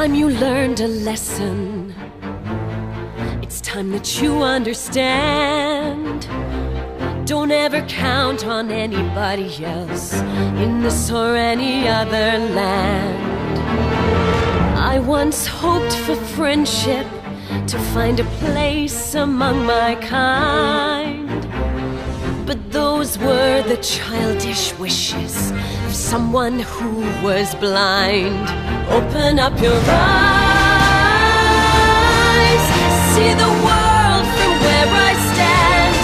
time you learned a lesson. It's time that you understand. Don't ever count on anybody else in this or any other land. I once hoped for friendship, to find a place among my kind. But those were the childish wishes of someone who was blind. Open up your eyes, see the world from where I stand.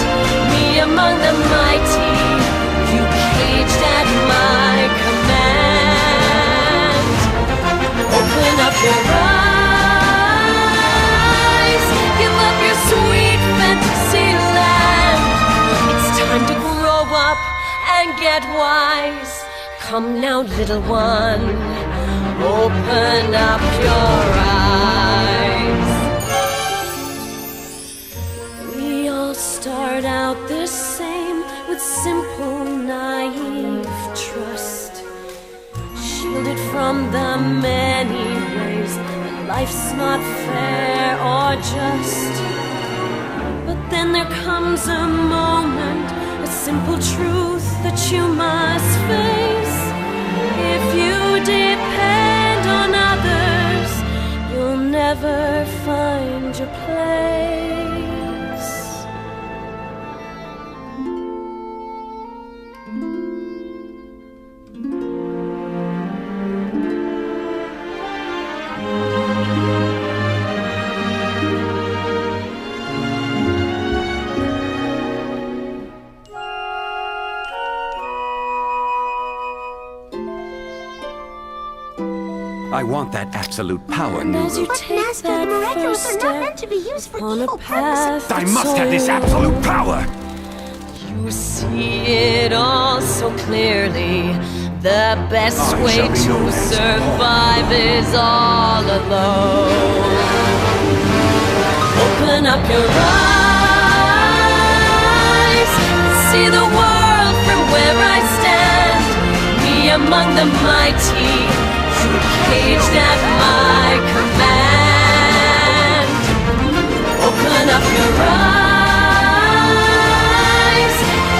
Me among the mighty, you caged at my command. Open up your eyes, give up your sweet fantasy land. It's time to grow up and get wise. Come now, little one, open up your eyes. We all start out the same, with simple, naive trust, shielded from the many ways that life's not fair or just. But then there comes a moment, a simple truth that you must face. If you depend on others, you'll never find your place. I want that absolute power, And as you Nuru. take Master, that the miraculous first are not meant step to be used for on a evil path, I must have this absolute power! you see it all so clearly. The best I way shall be to known as survive is all alone. Open up your eyes, see the world from where I stand. Me among the mighty, you caged at my command. Open up your eyes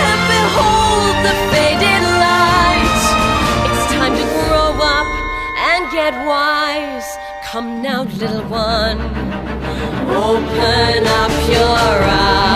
and behold the faded light. It's time to grow up and get wise. Come now, little one, open up your eyes.